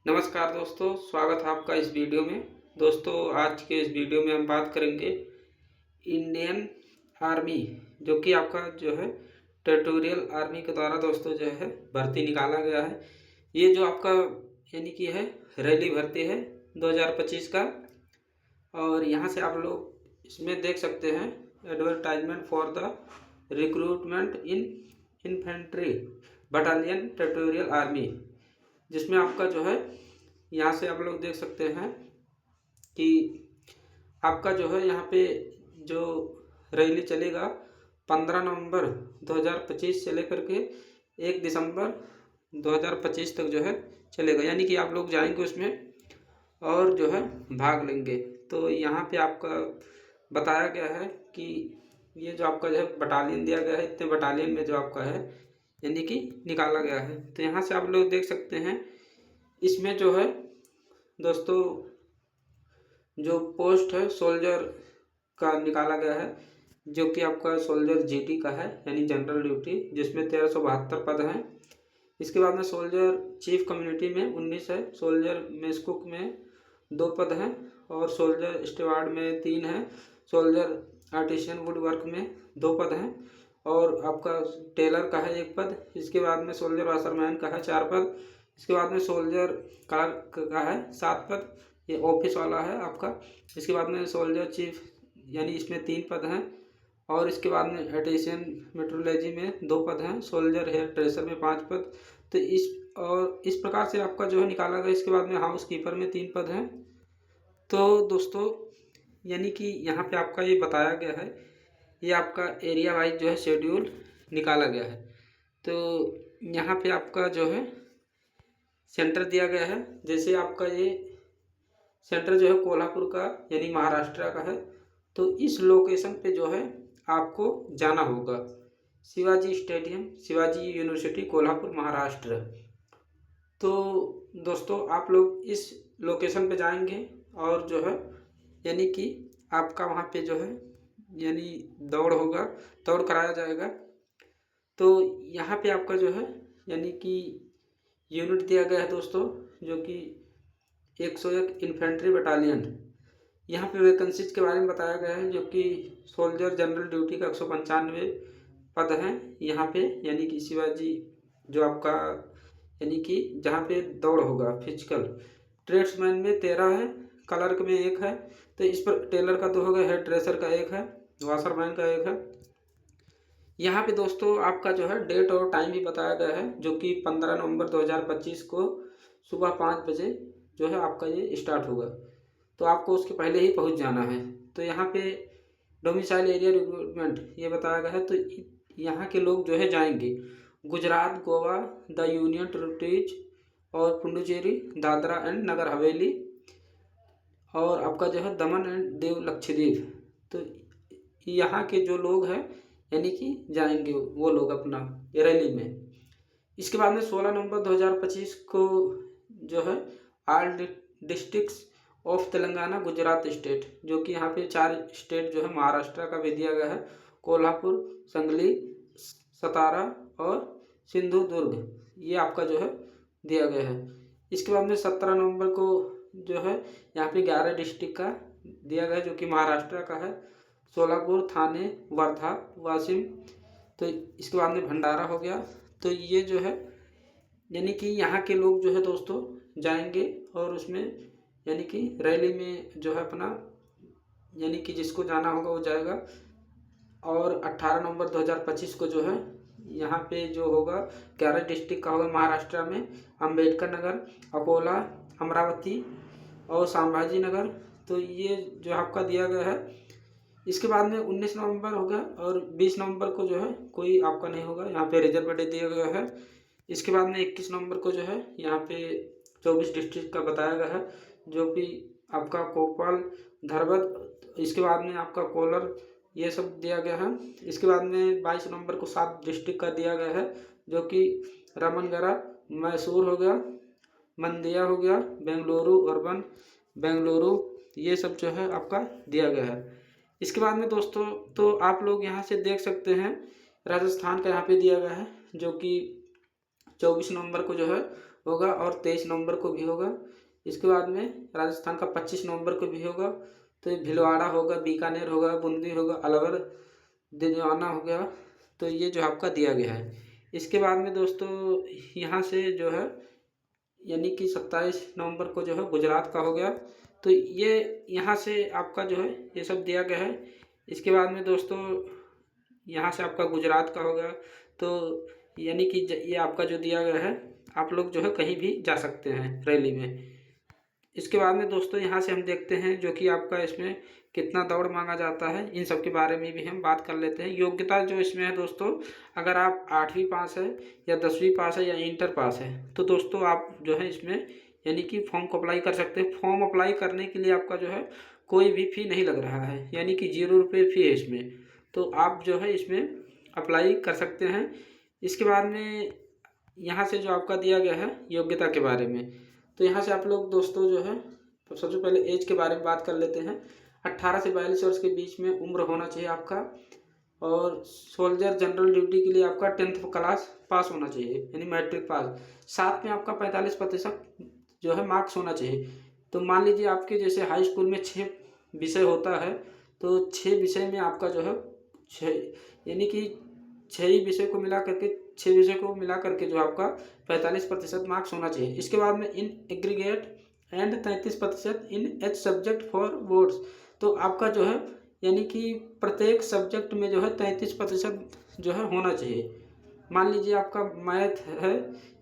नमस्कार दोस्तों, स्वागत है आपका इस वीडियो में। दोस्तों, आज के इस वीडियो में हम बात करेंगे इंडियन आर्मी, जो कि आपका जो है टेरिटोरियल आर्मी के द्वारा दोस्तों जो है भर्ती निकाला गया है। ये जो आपका यानी कि है रैली भर्ती है 2025 का। और यहाँ से आप लोग इसमें देख सकते हैं advertisement for the recruitment in infantry battalion territorial army, जिसमें आपका जो है यहाँ से आप लोग देख सकते हैं कि आपका जो है यहाँ पे जो रैली चलेगा 15 नवंबर 2025 से लेकर के 1 दिसंबर 2025 तक जो है चलेगा। यानी कि आप लोग जाएंगे उसमें और जो है भाग लेंगे। तो यहाँ पे आपका बताया गया है कि ये जो आपका जो है बटालियन दिया गया है, इतने बटालियन में जो आपका है यानी कि निकाला गया है। तो यहाँ से आप लोग देख सकते हैं इसमें जो है दोस्तों जो पोस्ट है सोल्जर का निकाला गया है, जो कि आपका सोल्जर जीटी का है यानी जनरल ड्यूटी, जिसमें 1372 पद हैं। इसके बाद में सोल्जर चीफ कम्युनिटी में 19 है, सोल्जर मेस कुक में 2 पद हैं और सोल्जर स्टीवार्ड में 3 हैं, सोल्जर आर्टिशियन वुड वर्क में 2 पद हैं और आपका टेलर का है 1 पद। इसके बाद में सोल्जर वाशरमैन का है 4 पद। इसके बाद में सोल्जर क्लर्क का है 7 पद, ये ऑफिस वाला है आपका। इसके बाद में सोल्जर चीफ यानी इसमें 3 पद हैं और इसके बाद में एडिशन मेट्रोलॉजी में 2 पद हैं, सोल्जर हेयर ड्रेसर में 5 पद। तो इस प्रकार से आपका जो है निकाला गया। इसके बाद में हाउस कीपर में 3 पद हैं। तो दोस्तों यानी कि यहाँ पे आपका ये बताया गया है, ये आपका एरिया वाइज जो है शेड्यूल निकाला गया है। तो यहाँ पे आपका जो है सेंटर दिया गया है। जैसे आपका ये सेंटर जो है कोल्हापुर का यानी महाराष्ट्र का है, तो इस लोकेशन पे जो है आपको जाना होगा। Shivaji stadium, Shivaji university, Kolhapur, Maharashtra. तो दोस्तों आप लोग इस लोकेशन पे जाएंगे और जो है यानी कि आपका वहाँ पे जो है यानी दौड़ होगा, दौड़ कराया जाएगा। तो यहाँ पे आपका जो है यानी कि यूनिट दिया गया है दोस्तों, जो कि 101 इन्फेंट्री बटालियन। यहाँ पे वैकेंसीज के बारे में बताया गया है, जो कि सोल्जर जनरल ड्यूटी का 195 पद हैं यहाँ पे, यानी कि शिवाजी जो आपका यानी कि जहाँ पे दौड़ होगा फिजिकल। ट्रेड्समैन में 13 है, क्लर्क में 1 है, तो इस पर टेलर का 2 होगा, हेयर ड्रेसर का 1 है, वाशरमैन का 1 है। यहाँ पे दोस्तों आपका जो है डेट और टाइम भी बताया गया है, जो कि 15 नवंबर 2025 को सुबह 5 बजे जो है आपका ये स्टार्ट होगा। तो आपको उसके पहले ही पहुंच जाना है। तो यहाँ पे डोमिसाइल एरिया रिक्रूटमेंट ये बताया गया है। तो यहाँ के लोग जो है जाएंगे Gujarat, Goa, the union territories और पुडुचेरी, दादरा एंड नगर हवेली और आपका जो है दमन एंड दीव लक्षद्वीप। तो यहाँ के जो लोग हैं यानी कि जाएंगे वो लोग अपना रैली में। इसके बाद में 16 नवंबर 2025 को जो है all districts of Telangana Gujarat state, जो कि यहाँ पे 4 स्टेट जो है महाराष्ट्र का भी दिया गया है, कोल्हापुर, संगली, सतारा और सिंधुदुर्ग, ये आपका जो है दिया गया है। इसके बाद में 17 नवंबर को जो है यहाँ पे 11 डिस्ट्रिक्ट का दिया गया है, जो कि महाराष्ट्र का है, सोलापुर, थाने, वर्धा, वाशिम। तो इसके बाद में भंडारा हो गया। तो ये जो है यानी कि यहाँ के लोग जो है दोस्तों जाएंगे और उसमें यानी कि रैली में जो है अपना यानी कि जिसको जाना होगा वो जाएगा। और 18 नवंबर 2025 को जो है यहाँ पे जो होगा 11 डिस्ट्रिक्ट का होगा महाराष्ट्र में, अंबेडकर नगर, अकोला, अमरावती और संभाजी नगर। तो ये जो आपका दिया गया है। इसके बाद में 19 नवंबर होगा और 20 नवंबर को जो है कोई आपका नहीं होगा, यहाँ पे रिजर्व डे दिया गया है। इसके बाद में 21 नवंबर को जो है यहाँ पे 24 डिस्ट्रिक्ट का बताया गया है, जो कि आपका कोपाल, धरवद, इसके बाद में आपका कोलर, ये सब दिया गया है। इसके बाद में 22 नवंबर को 7 डिस्ट्रिक्ट का दिया गया है, जो कि रामनगरा, मैसूर हो गया, मंदिया हो गया, बेंगलुरु अर्बन, बेंगलुरु, ये सब जो है आपका दिया गया है। इसके बाद में दोस्तों तो आप लोग यहाँ से देख सकते हैं राजस्थान का यहाँ पे दिया गया है, जो कि 24 नवंबर को जो है होगा और 23 नवंबर को भी होगा। इसके बाद में राजस्थान का 25 नवंबर को भी होगा। तो ये भीलवाड़ा होगा, बीकानेर होगा, बूंदी होगा, अलवर, दिलवाना हो गया। तो ये जो आपका दिया गया है। इसके बाद में दोस्तों यहाँ से जो है यानी कि 27 नवंबर को जो है गुजरात का हो गया। तो ये यहाँ से आपका जो है ये सब दिया गया है। इसके बाद में दोस्तों यहाँ से आपका गुजरात का हो गया। तो यानी कि ये आपका जो दिया गया है, आप लोग जो है कहीं भी जा सकते हैं रैली में। इसके बाद में दोस्तों यहाँ से हम देखते हैं जो कि आपका इसमें कितना दौड़ मांगा जाता है, इन सब के बारे में भी हम बात कर लेते हैं। योग्यता जो इसमें है दोस्तों, अगर आप 8वीं पास है या 10वीं पास है या इंटर पास है तो दोस्तों आप जो है इसमें यानी कि फॉर्म को अप्लाई कर सकते हैं। फॉर्म अप्लाई करने के लिए आपका जो है कोई भी फ़ी नहीं लग रहा है, यानी कि 0 रुपये फ़ी है इसमें। तो आप जो है इसमें अप्लाई कर सकते हैं। इसके बाद में यहाँ से जो आपका दिया गया है योग्यता के बारे में, तो यहाँ से आप लोग दोस्तों जो है तो सबसे पहले एज के बारे में बात कर लेते हैं। 18 से 42 वर्ष के बीच में उम्र होना चाहिए आपका। और सोल्जर जनरल ड्यूटी के लिए आपका 10th क्लास पास होना चाहिए, यानी मैट्रिक पास। साथ में आपका 45% जो है मार्क्स होना चाहिए। तो मान लीजिए आपके जैसे हाई स्कूल में 6 विषय होता है, तो 6 विषय में आपका जो है 6 यानी कि 6 विषय को मिला करके 6 विषय को मिला करके जो आपका 45% मार्क्स होना चाहिए। इसके बाद में in aggregate and 33% in H subject for boards. तो आपका जो है यानी कि प्रत्येक सब्जेक्ट में जो है 33% जो है होना चाहिए। मान लीजिए आपका मैथ है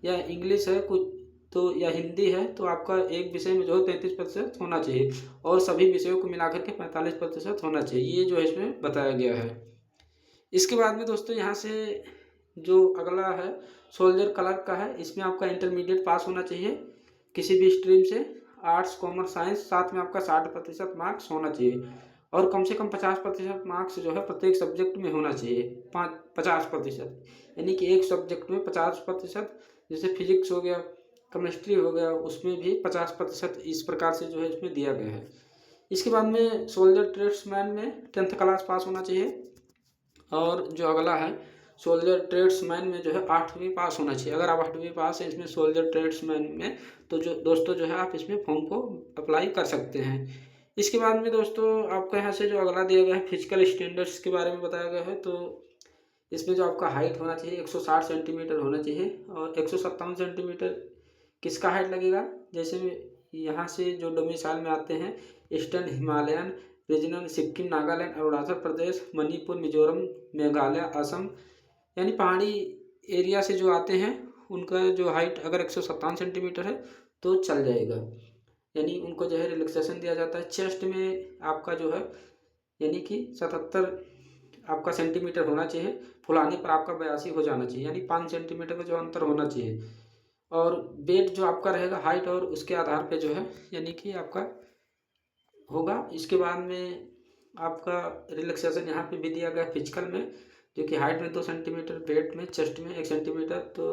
या इंग्लिश है कुछ तो या हिंदी है, तो आपका एक विषय में जो है 33% होना चाहिए और सभी विषयों को मिलाकर के 45% होना चाहिए। ये जो है इसमें बताया गया है। इसके बाद में दोस्तों यहाँ से जो अगला है सोल्जर क्लर्क का है। इसमें आपका इंटरमीडिएट पास होना चाहिए किसी भी स्ट्रीम से, आर्ट्स कॉमर्स साइंस। साथ में आपका 60% मार्क्स होना चाहिए और कम से कम 50% मार्क्स जो है प्रत्येक सब्जेक्ट में होना चाहिए। 50% यानी कि एक सब्जेक्ट में 50%, जैसे फिजिक्स हो गया, केमिस्ट्री हो गया, उसमें भी 50% इस प्रकार से जो है इसमें दिया गया है। इसके बाद में सोल्जर ट्रेड्समैन में 10th क्लास पास होना चाहिए। और जो अगला है सोल्जर ट्रेड्समैन में जो है 8वीं पास होना चाहिए। अगर आप 8वीं पास है इसमें सोल्जर ट्रेड्समैन में, तो जो दोस्तों जो है आप इसमें फॉर्म को अप्लाई कर सकते हैं। इसके बाद में दोस्तों आपका यहाँ से जो अगला दिया गया है फिजिकल स्टैंडर्ड्स के बारे में बताया गया है। तो इसमें जो आपका हाइट होना चाहिए 160 सेंटीमीटर होना चाहिए और 157 सेंटीमीटर किसका हाइट लगेगा, जैसे यहाँ से जो डोमिसाइल में आते हैं ईस्टर्न हिमालयन रीजनल, सिक्किम, नागालैंड, अरुणाचल प्रदेश, मणिपुर, मिजोरम, मेघालय, असम, यानी पहाड़ी एरिया से जो आते हैं उनका जो हाइट अगर 157 सेंटीमीटर है तो चल जाएगा, यानी उनको जो है रिलैक्सेशन दिया जाता है। चेस्ट में आपका जो है यानी कि 77 आपका सेंटीमीटर होना चाहिए, फुलाने पर आपका 82 हो जाना चाहिए, यानी 5 सेंटीमीटर का जो अंतर होना चाहिए। और वेट जो आपका रहेगा हाइट और उसके आधार पे जो है यानी कि आपका होगा। इसके बाद में आपका रिलैक्सेशन यहाँ पे भी दिया गया फिजिकल में, जो कि हाइट में 2 सेंटीमीटर, वेट में चेस्ट में 1 सेंटीमीटर। तो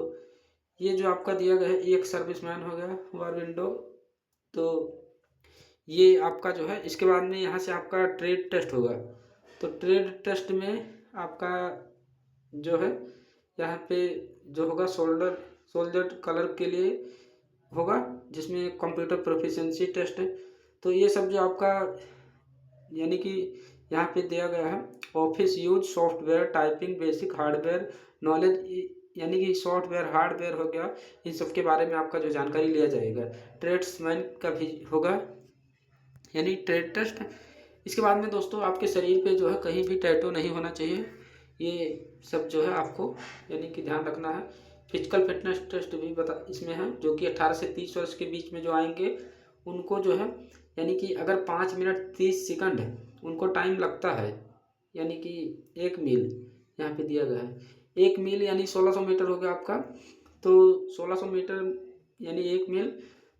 ये जो आपका दिया गया है एक सर्विसमैन हो गया वार विंडो। तो ये आपका जो है इसके बाद में यहाँ से आपका ट्रेड टेस्ट होगा। तो ट्रेड टेस्ट में आपका जो है यहाँ पे जो होगा सोल्जर कलर के लिए होगा, जिसमें कंप्यूटर प्रोफिशिएंसी टेस्ट है। तो ये सब जो आपका यानी कि यहाँ पे दिया गया है office use software, typing, basic hardware knowledge, यानी कि सॉफ्टवेयर हार्डवेयर हो गया, इन सब के बारे में आपका जो जानकारी लिया जाएगा। ट्रेड्समैन का भी होगा यानी ट्रेड टेस्ट। इसके बाद में दोस्तों आपके शरीर पे जो है कहीं भी टैटू नहीं होना चाहिए, ये सब जो है आपको यानी कि ध्यान रखना है। फिजिकल फिटनेस टेस्ट भी इसमें है, जो कि 18 से 30 वर्ष के बीच में जो आएंगे उनको जो है यानी कि अगर 5 मिनट 30 सेकंड उनको टाइम लगता है, यानी कि 1 मील यहाँ पे दिया गया है। 1 मील यानी 1600 मीटर हो गया आपका। तो 1600 मीटर यानी 1 मील,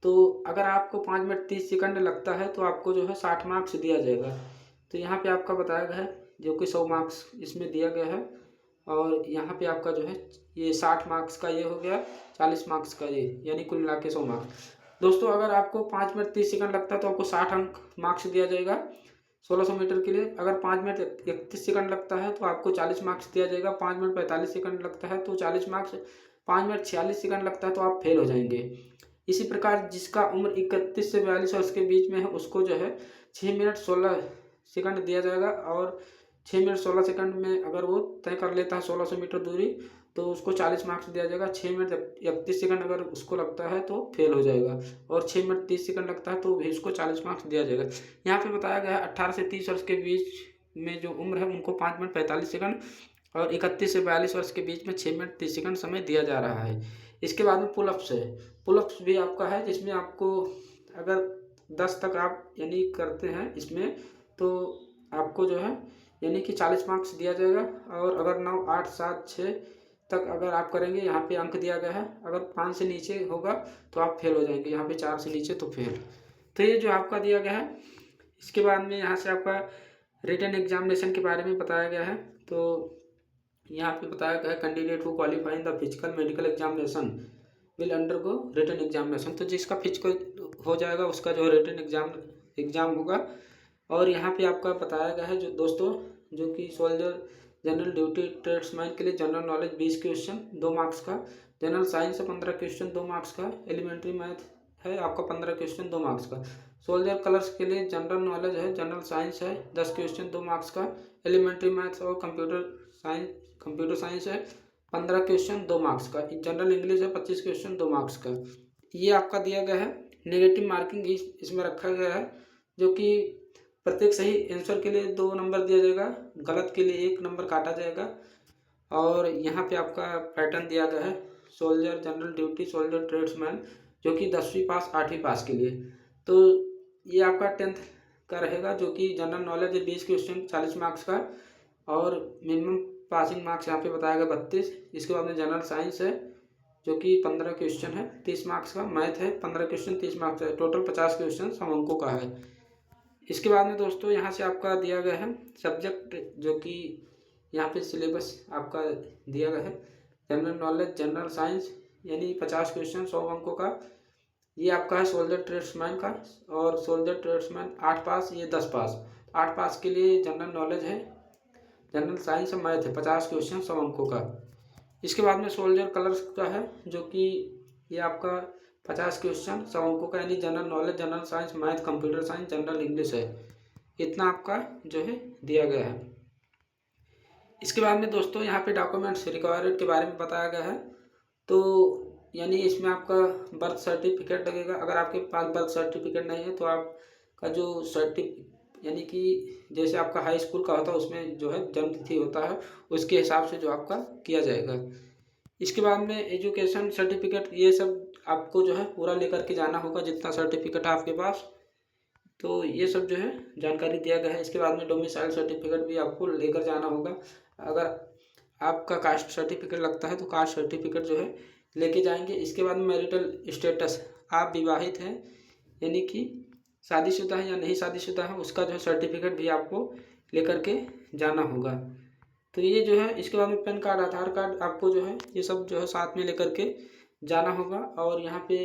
तो अगर आपको 5 मिनट 30 सेकंड लगता है तो आपको जो है 60 मार्क्स दिया जाएगा। तो यहाँ पे आपका बताया गया है जो कि 100 मार्क्स इसमें दिया गया है। और यहाँ पे आपका जो है ये 60 मार्क्स का ये हो गया, 40 मार्क्स का ये, यानी कुल मिला के 100 मार्क्स। दोस्तों अगर आपको 5 मिनट 30 सेकंड लगता है तो आपको 60 अंक मार्क्स दिया जाएगा 1600 मीटर के लिए। अगर 5 मिनट 31 सेकंड लगता है तो आपको 40 मार्क्स दिया जाएगा। 5 मिनट 45 सेकंड लगता है तो 40 मार्क्स। 5 मिनट 46 सेकंड लगता है तो आप फेल हो जाएंगे। इसी प्रकार जिसका उम्र 31 से 42 वर्ष के बीच में है उसको जो है 6 मिनट 16 सेकंड दिया जाएगा, और 6 मिनट 16 सेकंड में अगर वो तय कर लेता है 1600 मीटर दूरी तो उसको 40 मार्क्स दिया जाएगा। 6 मिनट 31 सेकंड अगर उसको लगता है तो फेल हो जाएगा, और 6 मिनट 30 सेकंड लगता है तो भी उसको 40 मार्क्स दिया जाएगा। यहाँ पे बताया गया है 18 से 30 वर्ष के बीच में जो उम्र है उनको 5 मिनट 45 सेकंड, और 31 से 42 वर्ष के बीच में 6 मिनट 30 सेकंड समय दिया जा रहा है। इसके बाद में पुलअप्स है। पुलअप्स भी आपका है जिसमें आपको अगर 10 तक आप यानी करते हैं इसमें तो आपको जो है यानी कि 40 मार्क्स दिया जाएगा, और अगर 9, 8, 7, 6 तक अगर आप करेंगे यहाँ पे अंक दिया गया है। अगर 5 से नीचे होगा तो आप फेल हो जाएंगे, यहाँ पे 4 से नीचे तो फेल। तो ये जो आपका दिया गया है। इसके बाद में यहाँ से आपका रिटन एग्जामिनेशन के बारे में बताया गया है। तो यहाँ पे बताया गया है candidate who qualifying the physical medical examination will undergo written examination. तो जिसका फिजिकल हो जाएगा उसका जो रिटन एग्जाम होगा। और यहाँ पे आपका बताया गया है जो दोस्तों जो कि सोल्जर जनरल ड्यूटी ट्रेड्समैन के लिए जनरल नॉलेज 20 क्वेश्चन 2 मार्क्स का, जनरल साइंस है 15 क्वेश्चन 2 मार्क्स का, एलिमेंट्री मैथ है आपका 15 क्वेश्चन 2 मार्क्स का। सोल्जर कलर्स के लिए जनरल नॉलेज है, जनरल साइंस है 10 क्वेश्चन 2 मार्क्स का, एलिमेंट्री मैथ्स और कंप्यूटर साइंस है 15 क्वेश्चन 2 मार्क्स का, जनरल इंग्लिश है 25 क्वेश्चन 2 मार्क्स का। ये आपका दिया गया है। नेगेटिव मार्किंग इसमें रखा गया है, जो कि प्रत्येक सही आंसर के लिए 2 नंबर दिया जाएगा, गलत के लिए 1 नंबर काटा जाएगा। और यहाँ पे आपका पैटर्न दिया गया है soldier general duty soldier tradesman जो कि 10वीं पास 8वीं पास के लिए। तो ये आपका 10th का रहेगा, जो कि जनरल नॉलेज है 20 क्वेश्चन 40 मार्क्स का, और मिनिमम पासिंग मार्क्स यहाँ पे बताया गया 32। इसके बाद में जनरल साइंस है जो कि 15 क्वेश्चन है 30 मार्क्स का, मैथ है 15 क्वेश्चन 30 मार्क्स है, टोटल 50 क्वेश्चन 100 अंकों का है। इसके बाद में दोस्तों यहाँ से आपका दिया गया है सब्जेक्ट, जो कि यहाँ पे सिलेबस आपका दिया गया है। जनरल नॉलेज जनरल साइंस यानी 50 क्वेश्चन 100 अंकों का, ये आपका है सोल्जर ट्रेड्समैन का, और सोल्जर ट्रेड्समैन 8 पास ये 10 पास। 8 पास के लिए जनरल नॉलेज है, जनरल साइंस और मैथ है 50 क्वेश्चन 100 अंकों का। इसके बाद में सोल्जर कलर्स का है, जो कि ये आपका 50 क्वेश्चन 100 अंकों का, यानी general knowledge general science math computer science general English है। इतना आपका जो है दिया गया है। इसके बाद में दोस्तों यहाँ पे डॉक्यूमेंट्स रिक्वायर्ड के बारे में बताया गया है। तो यानी इसमें आपका बर्थ सर्टिफिकेट लगेगा। अगर आपके पास बर्थ सर्टिफिकेट नहीं है तो आपका जो यानी कि जैसे आपका हाई स्कूल का होता है उसमें जो है जन्म तिथि होता है उसके हिसाब से जो आपका किया जाएगा। इसके बाद में एजुकेशन सर्टिफिकेट ये सब आपको जो है पूरा लेकर के जाना होगा, जितना सर्टिफिकेट है आपके पास। तो ये सब जो है जानकारी दिया गया है। इसके बाद में डोमिसाइल सर्टिफिकेट भी आपको लेकर जाना होगा। अगर आपका कास्ट सर्टिफिकेट लगता है तो कास्ट सर्टिफिकेट जो है लेके जाएंगे। इसके बाद में मैरिटल स्टेटस, आप विवाहित हैं यानी कि शादीशुदा है या नहीं शादीशुदा है, उसका जो सर्टिफिकेट भी आपको लेकर के जाना होगा। तो ये जो है इसके बाद में पैन कार्ड आधार कार्ड आपको जो है ये सब जो है साथ में लेकर के जाना होगा। और यहाँ पे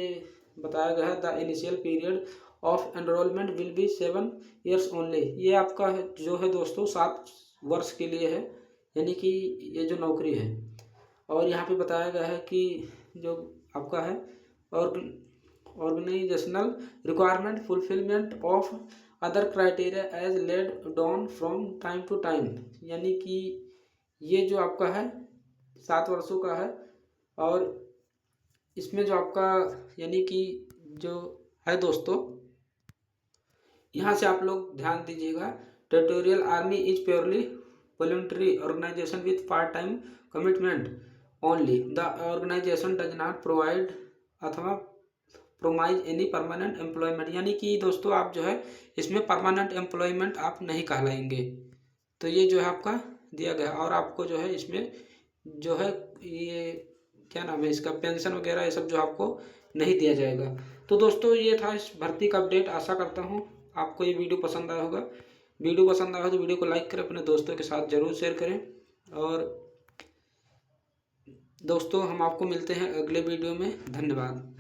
बताया गया है the initial period of enrolment will be 7 years only. ये आपका है जो है दोस्तों 7 वर्ष के लिए है, यानी कि ये जो नौकरी है। और यहाँ पे बताया गया है कि जो आपका है organisational requirement fulfilment of other criteria as laid down from time to time, यानी कि ये जो आपका है 7 वर्षों का है। और इसमें जो आपका यानी कि जो है दोस्तों यहाँ से आप लोग ध्यान दीजिएगा, territorial army is purely voluntary organisation with part time commitment only. The organisation does not provide अथवा प्रोमाइज एनी परमानेंट एम्प्लॉयमेंट, यानी कि दोस्तों आप जो है इसमें परमानेंट एम्प्लॉयमेंट आप नहीं कहलाएंगे। तो ये जो है आपका दिया गया। और आपको जो है इसमें जो है ये क्या नाम है इसका पेंशन वगैरह ये सब जो आपको नहीं दिया जाएगा। तो दोस्तों ये था इस भर्ती का अपडेट। आशा करता हूँ आपको ये वीडियो पसंद आया होगा। वीडियो पसंद आया तो वीडियो को लाइक करें, अपने दोस्तों के साथ ज़रूर शेयर करें। और दोस्तों हम आपको मिलते हैं अगले वीडियो में। धन्यवाद।